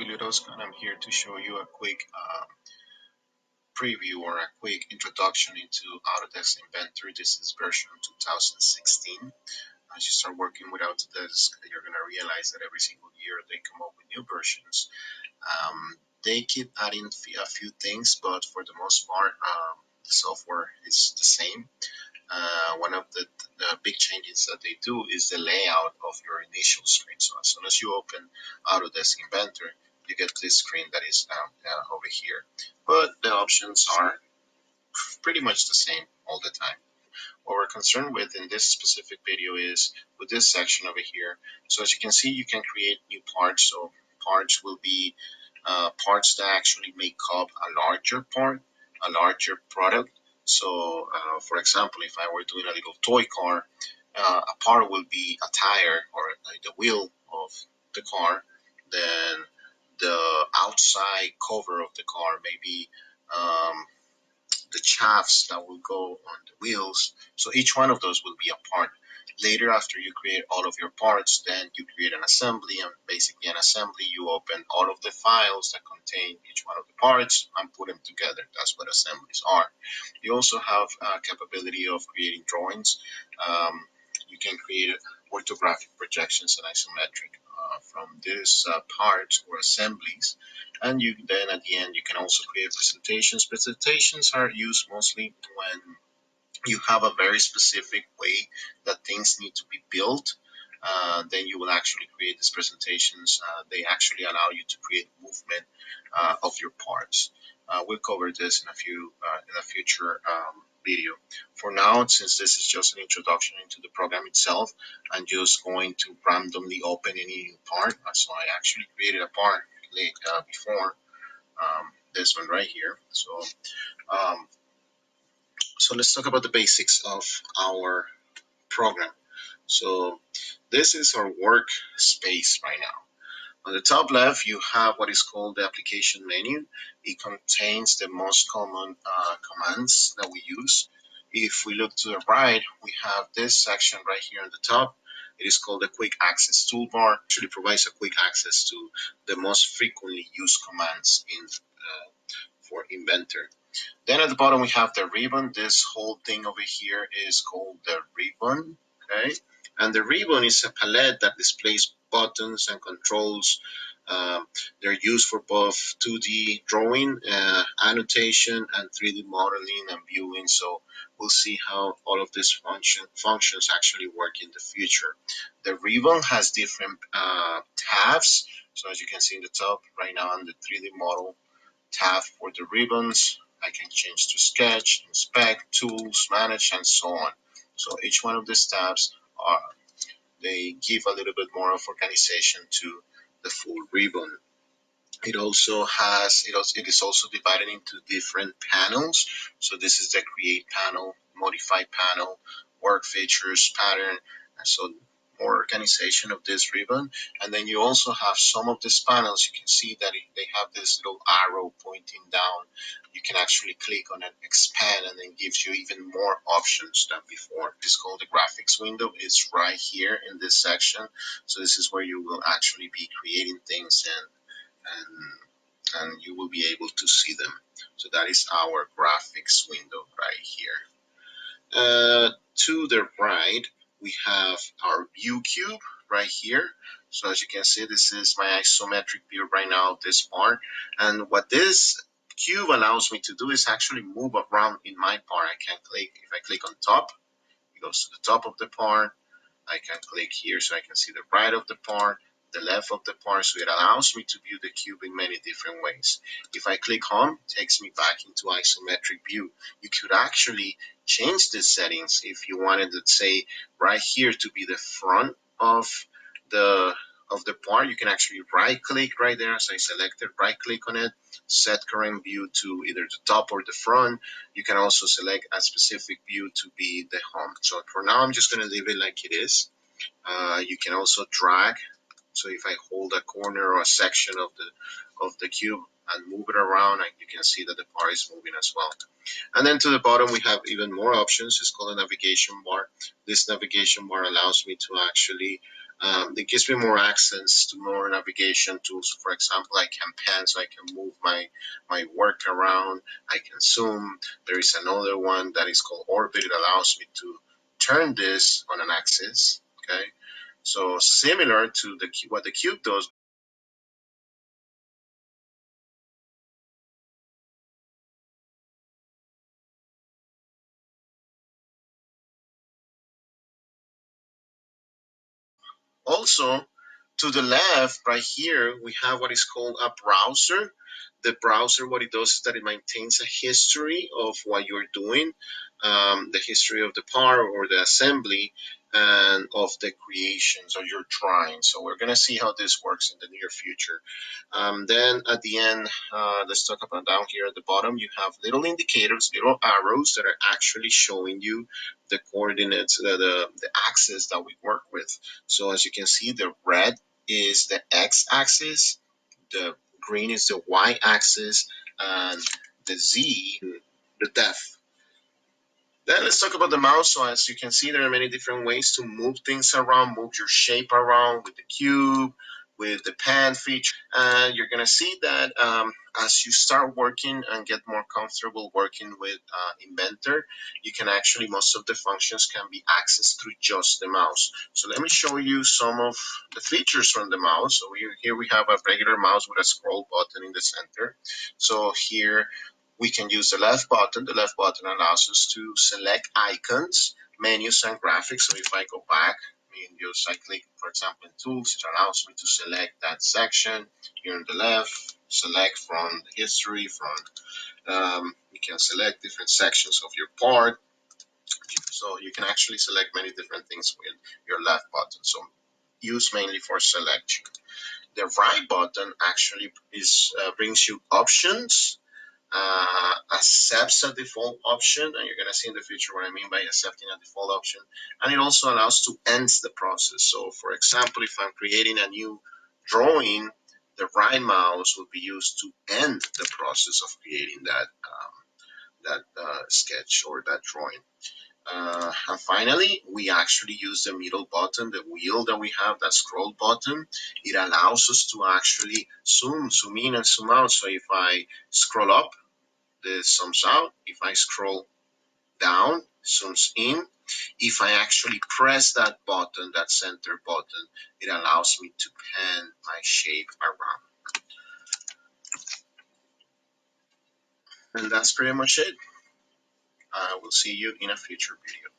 Ludos, and I'm here to show you a quick preview or a quick introduction into Autodesk Inventor. This is version 2016. As you start working with Autodesk, you're going to realize that every single year they come up with new versions. They keep adding a few things, but for the most part, the software is the same. One of the big changes that they do is the layout of your initial screen. So as soon as you open Autodesk Inventor, you get this screen that is over here. But the options are pretty much the same all the time. What we're concerned with in this specific video is with this section over here. So as you can see, you can create new parts. So parts will be parts that actually make up a larger part, a larger product. So for example, if I were doing a little toy car, a part will be a tire or like the wheel of the car. Then the outside cover of the car, maybe the shafts that will go on the wheels. So each one of those will be a part. Later, after you create all of your parts, then you create an assembly, and basically an assembly, you open all of the files that contain each one of the parts and put them together. That's what assemblies are. You also have capability of creating drawings. You can create orthographic projections and isometric from these parts or assemblies. And you then at the end, you can also create presentations. Presentations are used mostly when you have a very specific way that things need to be built. Then you will actually create these presentations. They actually allow you to create movement of your parts. We'll cover this in a future video. For now, since this is just an introduction into the program itself, I'm just going to randomly open any new part. So I actually created a part before this one right here. So let's talk about the basics of our program. So this is our workspace right now. On the top left, you have what is called the application menu. It contains the most common commands that we use. If we look to the right, we have this section right here on the top. It is called the quick access toolbar. It actually provides a quick access to the most frequently used commands for Inventor. Then at the bottom, we have the ribbon. This whole thing over here is called the ribbon. Okay, and the ribbon is a palette that displays buttons and controls. They're used for both 2D drawing, annotation, and 3D modeling and viewing. So we'll see how all of these functions actually work in the future. The ribbon has different tabs. So as you can see in the top right now on the 3D model tab for the ribbons, I can change to sketch, inspect, tools, manage, and so on. So each one of these tabs they give a little bit more of organization to the full ribbon. It is also divided into different panels. So this is the create panel, modify panel, work features, pattern, and so more organization of this ribbon. And then you also have some of these panels. You can see that they have this little arrow pointing down. You can actually click on it, expand, and then gives you even more options than before. It's called the graphics window. It's right here in this section. So this is where you will actually be creating things and you will be able to see them. So that is our graphics window right here. To the right, we have our view cube right here. So as you can see, this is my isometric view right now of this part. And what this cube allows me to do is actually move around in my part. I can click, if I click on top, it goes to the top of the part. I can click here so I can see the right of the part, the left of the part, so it allows me to view the cube in many different ways. If I click home, it takes me back into isometric view. You could actually change the settings if you wanted to say right here to be the front of the part. You can actually right click right there. So I selected, right click on it, set current view to either the top or the front. You can also select a specific view to be the home. So for now, I'm just going to leave it like it is. You can also drag. So if I hold a corner or a section of the cube and move it around, you can see that the part is moving as well. And then to the bottom, we have even more options. It's called a navigation bar. This navigation bar allows me to actually It gives me more access to more navigation tools. For example, I can pan, so I can move my work around. I can zoom. There is another one that is called orbit. It allows me to turn this on an axis. Okay, so similar to what the cube does. Also, to the left, right here, we have what is called a browser. The browser, what it does is that it maintains a history of what you're doing, the history of the part or the assembly, and of the creations of your drawing. So we're going to see how this works in the near future. Then at the end, let's talk about down here at the bottom, you have little indicators, little arrows that are actually showing you the coordinates, the axis that we work with. So as you can see, the red is the x-axis, the green is the y-axis, and the z, the depth. Then let's talk about the mouse. So as you can see, there are many different ways to move things around, move your shape around with the cube, with the pan feature. And you're going to see that as you start working and get more comfortable working with Inventor, you can actually, most of the functions can be accessed through just the mouse. So let me show you some of the features from the mouse. So here we have a regular mouse with a scroll button in the center. So here we can use the left button. The left button allows us to select icons, menus, and graphics. So if I go back, I click, for example, in Tools, it allows me to select that section. Here on the left, select from the history, you can select different sections of your part. So you can actually select many different things with your left button. So used mainly for selection. The right button actually brings you options, accepts a default option, and you're going to see in the future what I mean by accepting a default option. And it also allows to end the process. So for example, if I'm creating a new drawing, the right mouse will be used to end the process of creating that sketch or that drawing. And finally, we actually use the middle button, the wheel that we have, that scroll button. It allows us to actually zoom in, and zoom out. So if I scroll up, this zooms out. If I scroll down, zooms in. If I actually press that button, that center button, it allows me to pan my shape around. And that's pretty much it. I will see you in a future video.